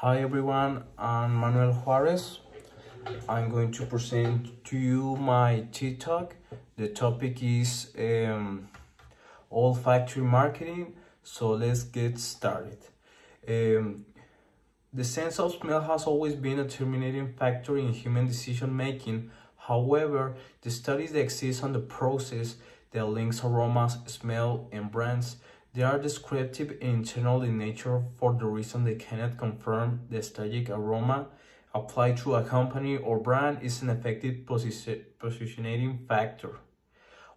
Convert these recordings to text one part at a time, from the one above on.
Hi everyone, I'm Manuel Juarez. I'm going to present to you my TikTok. The topic is olfactory marketing. So let's get started. The sense of smell has always been a determining factor in human decision making. However, the studies that exist on the process that links aromas, smell, and brands, they are descriptive and internal in nature for the reason they cannot confirm the static aroma applied to a company or brand is an effective positioning factor.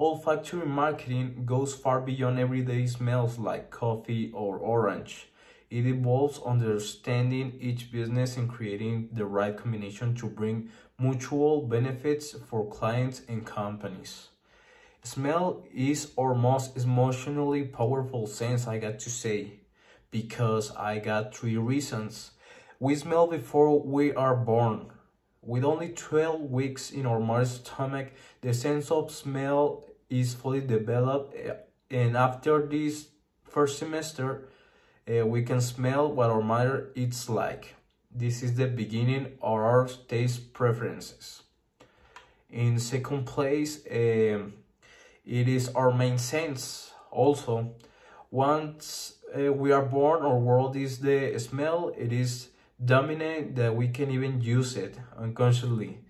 Olfactory marketing goes far beyond everyday smells like coffee or orange. It involves understanding each business and creating the right combination to bring mutual benefits for clients and companies. Smell is our most emotionally powerful sense, I got to say, because I got three reasons. We smell before we are born. With only 12 weeks in our mother's stomach, the sense of smell is fully developed, and after this first semester, we can smell what our mother eats like. This is the beginning of our taste preferences. In second place, it is our main sense. Also, once we are born, our world is the smell. It is dominant that we can even use it unconsciously.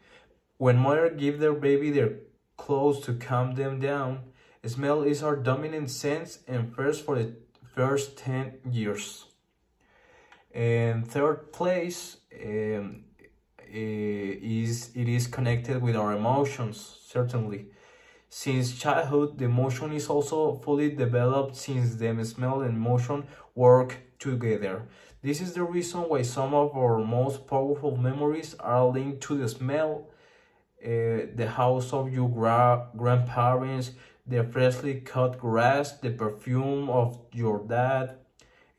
When mother give their baby their clothes to calm them down, smell is our dominant sense and first for the first 10 years. And third place, it is connected with our emotions, certainly. Since childhood, the emotion is also fully developed since the smell and emotion work together. This is the reason why some of our most powerful memories are linked to the smell. The house of your grandparents, the freshly cut grass, the perfume of your dad,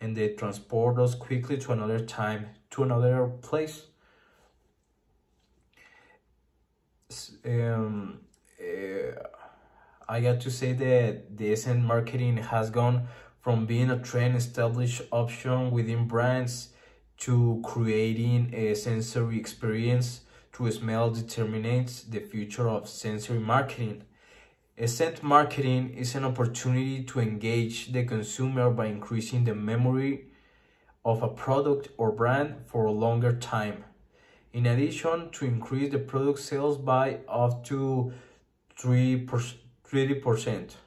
and they transport us quickly to another time, to another place. I got to say that the scent marketing has gone from being a trend established option within brands to creating a sensory experience to smell determines the future of sensory marketing. Scent marketing is an opportunity to engage the consumer by increasing the memory of a product or brand for a longer time. In addition, to increase the product sales by up to 30%.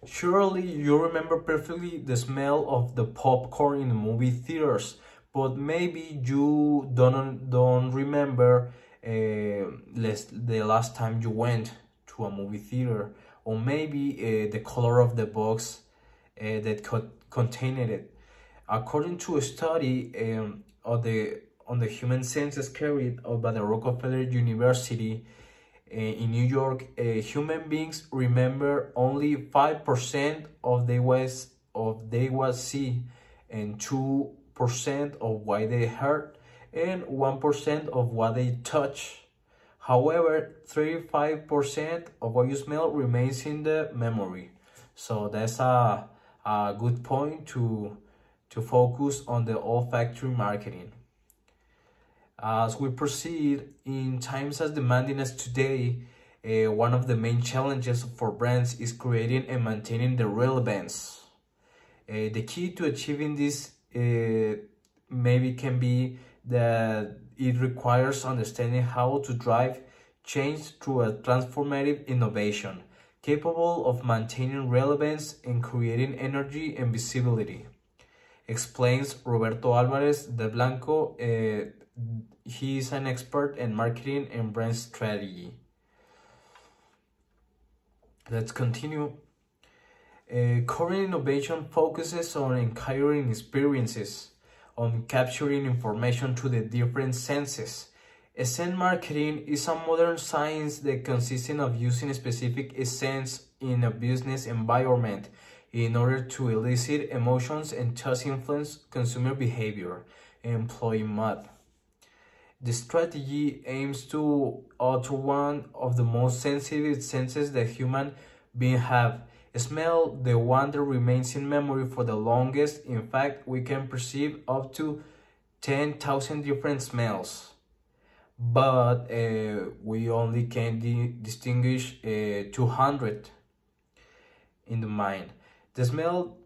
Surely you remember perfectly the smell of the popcorn in the movie theaters, but maybe you don't remember the last time you went to a movie theater, or maybe the color of the box that contained it. According to a study on the human senses carried out by the Rockefeller University in New York, human beings remember only 5% of they what see, and 2% of what they heard, and 1% of what they touch. However, 35% of what you smell remains in the memory. So that's a good point to focus on the olfactory marketing. As we proceed, in times as demanding as today, one of the main challenges for brands is creating and maintaining the relevance. The key to achieving this maybe can be that it requires understanding how to drive change through a transformative innovation, capable of maintaining relevance and creating energy and visibility. Explains Roberto Alvarez de Blanco. He is an expert in marketing and brand strategy. Let's continue. Current innovation focuses on acquiring experiences, on capturing information through the different senses. Scent marketing is a modern science that consists of using a specific sense in a business environment in order to elicit emotions and thus influence consumer behavior and employee mood. The strategy aims to alter one of the most sensitive senses that human beings have, Smell, the one that remains in memory for the longest. In fact, we can perceive up to 10,000 different smells, but we only can distinguish 200 in the mind. The smell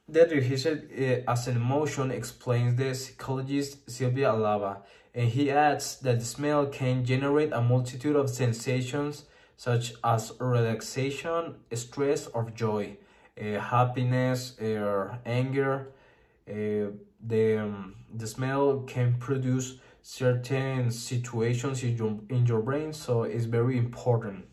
that registered as an emotion explains the psychologist Silvia Alava, and he adds that the smell can generate a multitude of sensations such as relaxation, stress, or joy, happiness, or anger. The smell can produce certain situations in your brain, so it's very important.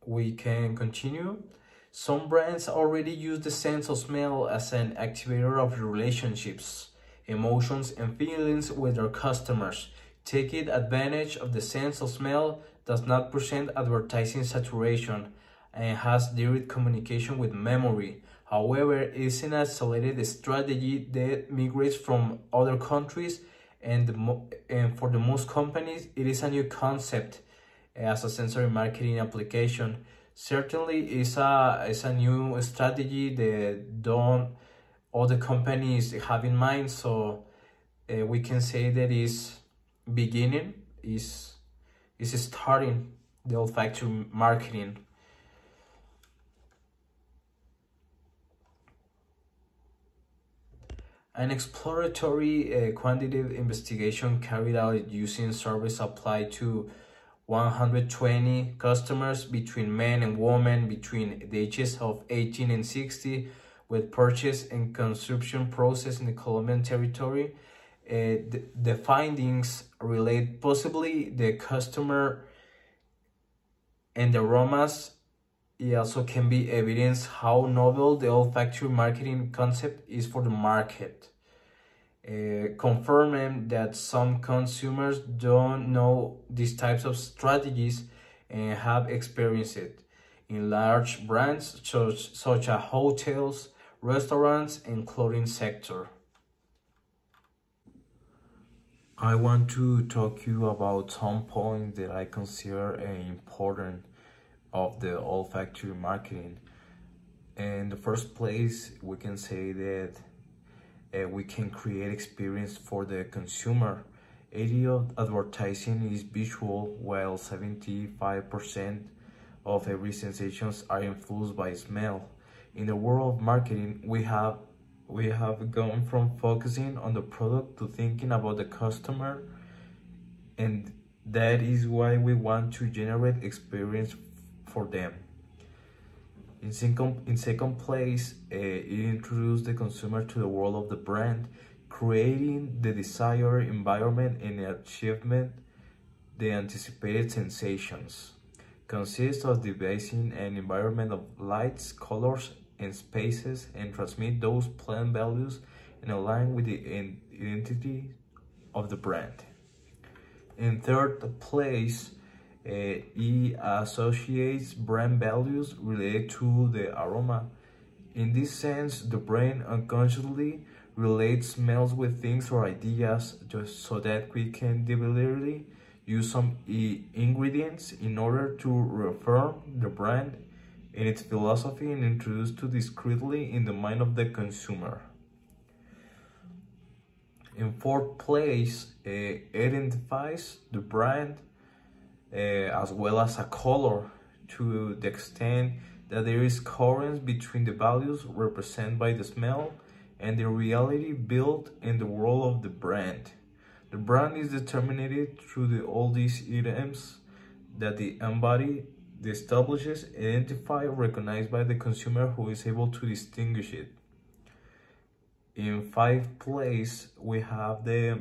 We can continue. Some brands already use the sense of smell as an activator of relationships, emotions, and feelings with their customers. Taking advantage of the sense of smell does not present advertising saturation and has direct communication with memory. However, it is an isolated strategy that migrates from other countries, and for the most companies, it is a new concept as a sensory marketing application. Certainly, it's a new strategy that don't all the companies have in mind. So we can say that is beginning, is starting the olfactory marketing. An exploratory quantitative investigation carried out using surveys applied to 120 customers between men and women between the ages of 18 and 60 with purchase and consumption process in the Colombian territory. The findings relate possibly the customer and the aromas. It also can be evidence how novel the olfactory marketing concept is for the market. Confirming that some consumers don't know these types of strategies and have experienced it in large brands such as hotels, restaurants, and clothing sector. I want to talk to you about some points that I consider important of the olfactory marketing. In the first place, we can say that we can create experience for the consumer. 80% of advertising is visual, while 75% of every sensations are influenced by smell. In the world of marketing, we have gone from focusing on the product to thinking about the customer, and that is why we want to generate experience for them. In second place, it introduced the consumer to the world of the brand, creating the desired environment and achievement the anticipated sensations. Consists of devising an environment of lights, colors, and spaces, and transmit those planned values and align with the identity of the brand. In third place, it associates brand values related to the aroma. In this sense, the brain unconsciously relates smells with things or ideas, just so that we can deliberately use some ingredients in order to reaffirm the brand and its philosophy and introduce to discreetly in the mind of the consumer. In fourth place, identifies the brand as well as a color, to the extent that there is coherence between the values represented by the smell and the reality built in the world of the brand. The brand is determined through all these items that the embody, the establishes, identify, recognized by the consumer who is able to distinguish it. In fifth place, we have the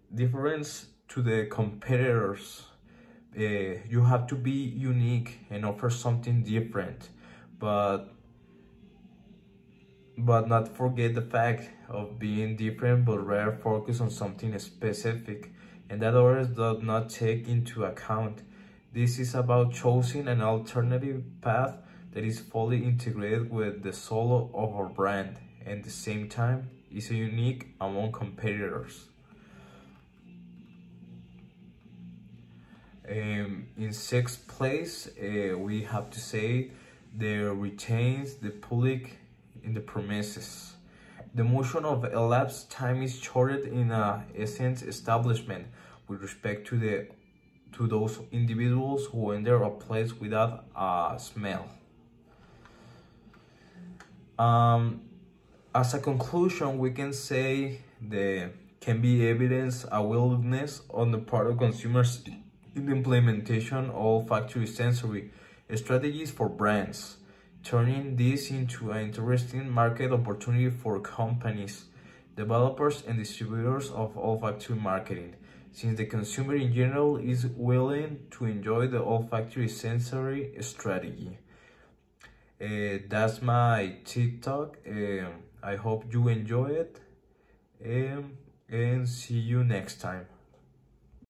difference to the competitors. You have to be unique and offer something different, but not forget the fact of being different, but rather focus on something specific, and that others do not take into account. This is about choosing an alternative path that is fully integrated with the soul of our brand, and at the same time is unique among competitors. In sixth place, we have to say there retains the public in the premises. The motion of elapsed time is shorted in a essence establishment with respect to those individuals who enter a place without a smell. As a conclusion, we can say there can be evidence a willingness on the part of consumers in the implementation of olfactory sensory strategies for brands, turning this into an interesting market opportunity for companies, developers, and distributors of olfactory marketing, since the consumer in general is willing to enjoy the olfactory sensory strategy. That's my TikTok. I hope you enjoy it, and see you next time.